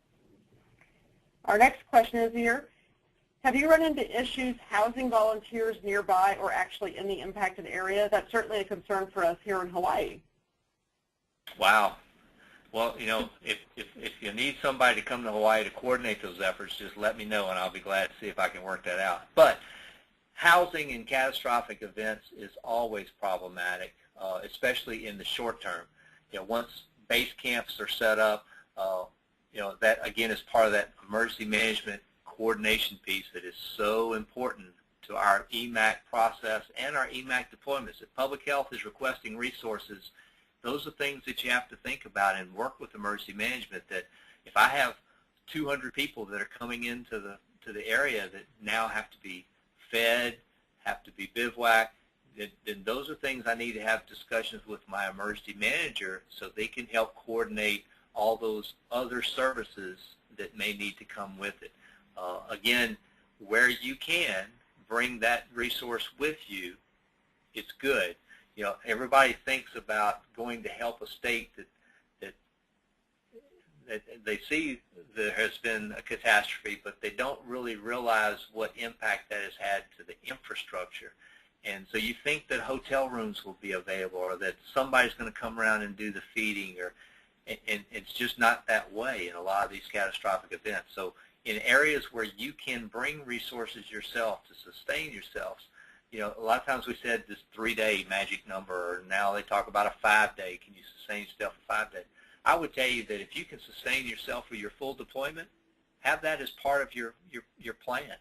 Our next question is here. Have you run into issues housing volunteers nearby or actually in the impacted area? That's certainly a concern for us here in Hawaii. Wow. Well, if you need somebody to come to Hawaii to coordinate those efforts, just let me know, and I'll be glad to see if I can work that out. But housing in catastrophic events is always problematic, especially in the short term. Once base camps are set up, that again is part of that emergency management coordination piece that is so important to our EMAC process and our EMAC deployments. If public health is requesting resources, those are things that you have to think about and work with emergency management. That if I have 200 people that are coming into the area that now have to be fed, have to be bivouacked, then those are things I need to have discussions with my emergency manager so they can help coordinate all those other services that may need to come with it. Again, where you can bring that resource with you, it's good. Everybody thinks about going to help a state that they see there has been a catastrophe, but they don't really realize what impact that has had to the infrastructure. And so you think that hotel rooms will be available, or that somebody's going to come around and do the feeding, and it's just not that way in a lot of these catastrophic events. So in areas where you can bring resources yourself to sustain yourselves, a lot of times we said this 3-day magic number, or now they talk about a 5-day. Can you sustain yourself for 5 days? I would tell you that if you can sustain yourself for your full deployment, have that as part of your plan.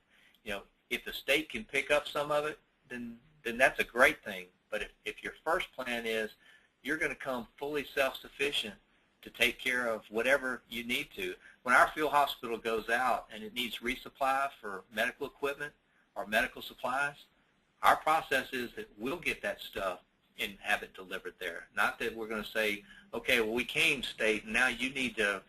If the state can pick up some of it, then that's a great thing. But if your first plan is you're going to come fully self-sufficient to take care of whatever you need to. When our field hospital goes out and it needs resupply for medical equipment or medical supplies, our process is that we'll get that stuff and have it delivered there. Not that we're going to say, okay, well, we came state, and now you need to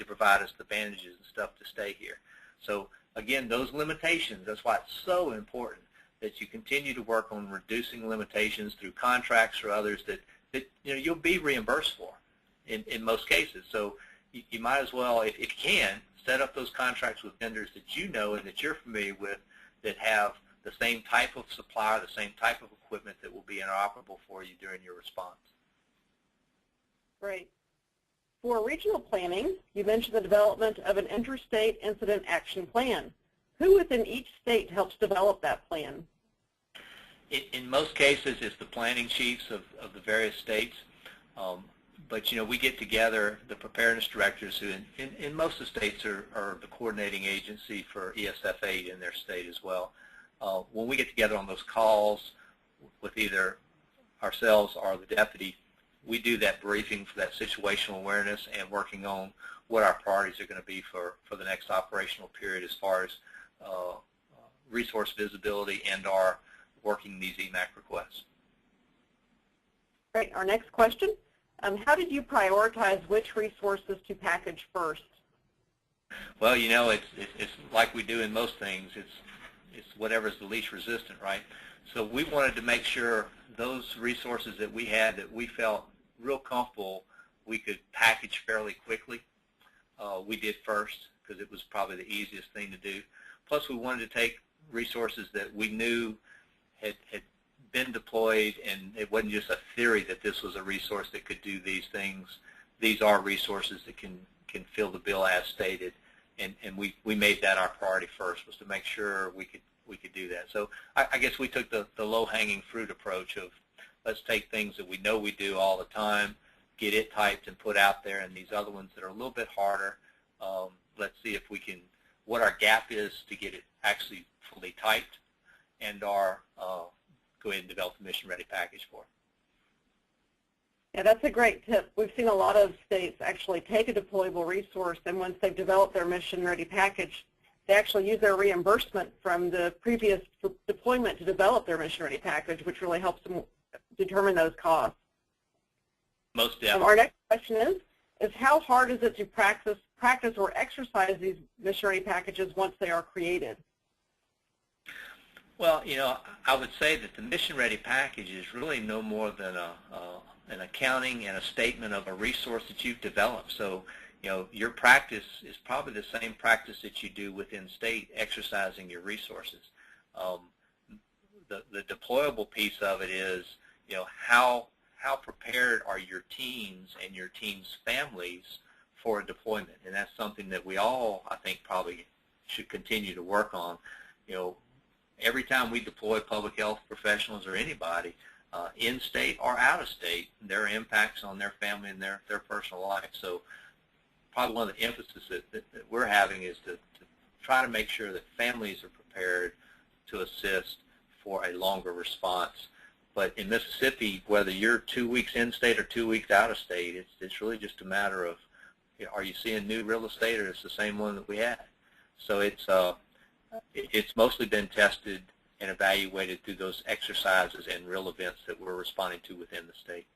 provide us the bandages and stuff to stay here. So again, those limitations, that's why it's so important that you continue to work on reducing limitations through contracts or others that you'll be reimbursed for in most cases. So you might as well, if you can, set up those contracts with vendors that you know and that you're familiar with that have the same type of supplier, the same type of equipment that will be interoperable for you during your response. Great. For regional planning, you mentioned the development of an interstate incident action plan. Who within each state helps develop that plan? In most cases, it's the planning chiefs of the various states. But, we get together, the preparedness directors, who in most of the states are the coordinating agency for ESF8 in their state as well. When we get together on those calls with either ourselves or the deputy, we do that briefing for that situational awareness and working on what our priorities are going to be for the next operational period as far as resource visibility and our working these EMAC requests. Great. Our next question. How did you prioritize which resources to package first? Well, it's like we do in most things. It's whatever's the least resistant, right? So we wanted to make sure those resources that we had that we felt real comfortable we could package fairly quickly. We did first because it was probably the easiest thing to do. Plus, we wanted to take resources that we knew had been deployed, and it wasn't just a theory that this was a resource that could do these things. These are resources that can fill the bill as stated, and we made that our priority first, was to make sure we could do that. So I guess we took the low-hanging fruit approach of, let's take things that we know we do all the time, get it typed and put out there, and these other ones that are a little bit harder, let's see if we can, what our gap is to get it actually fully typed, and go ahead and develop a mission-ready package for it. Yeah, that's a great tip. We've seen a lot of states actually take a deployable resource, and once they've developed their mission-ready package, they actually use their reimbursement from the previous deployment to develop their mission-ready package, which really helps them determine those costs. Most definitely. Our next question is how hard is it to practice or exercise these mission-ready packages once they are created? Well, I would say that the mission-ready package is really no more than an accounting and a statement of a resource that you've developed. So, your practice is probably the same practice that you do within state, exercising your resources. The deployable piece of it is, how prepared are your teams and your teams' families for a deployment? And that's something that we all, I think, probably should continue to work on. Every time we deploy public health professionals or anybody, in-state or out-of-state, there are impacts on their family and their personal life. So probably one of the emphasis that we're having is to try to make sure that families are prepared to assist for a longer response. But in Mississippi, whether you're 2 weeks in-state or 2 weeks out-of-state, it's really just a matter of, are you seeing new real estate, or it's the same one that we had? So it's mostly been tested and evaluated through those exercises and real events that we're responding to within the state.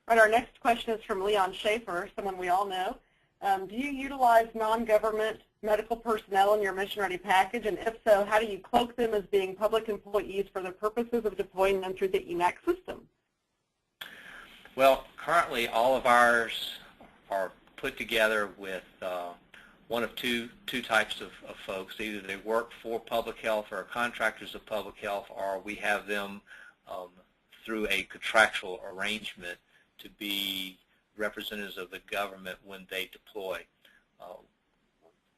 All right, our next question is from Leon Schaefer, someone we all know. Do you utilize non-government medical personnel in your mission-ready package? And if so, how do you cloak them as being public employees for the purposes of deploying them through the EMAC system? Well, currently all of ours are put together with one of two types of folks. Either they work for public health or are contractors of public health, or we have them through a contractual arrangement to be representatives of the government when they deploy.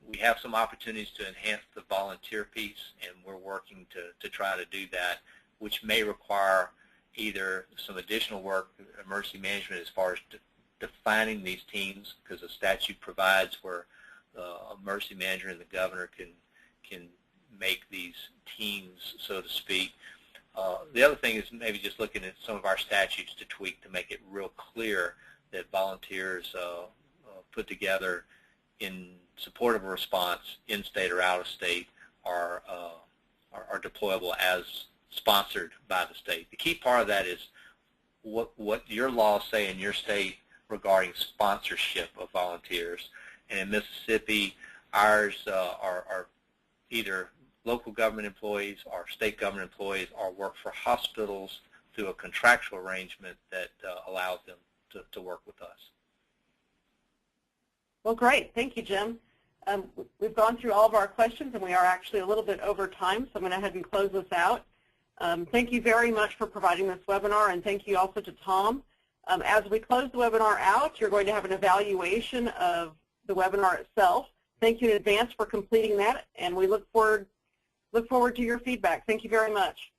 We have some opportunities to enhance the volunteer piece, and we're working to try to do that, which may require either some additional work, emergency management, as far as defining these teams, because the statute provides where a emergency manager and the governor can make these teams, so to speak. The other thing is maybe just looking at some of our statutes to tweak to make it real clear that volunteers put together in support of a response, in-state or out-of-state, are deployable as sponsored by the state. The key part of that is what your laws say in your state regarding sponsorship of volunteers. And in Mississippi, ours are either local government employees or state government employees, or work for hospitals through a contractual arrangement that allows them to work with us. Well, great. Thank you, Jim. We've gone through all of our questions, and we are actually a little bit over time, so I'm going to go ahead and close this out. Thank you very much for providing this webinar, and thank you also to Tom. As we close the webinar out, you're going to have an evaluation of the webinar itself. Thank you in advance for completing that, and we look forward Look forward to your feedback. Thank you very much.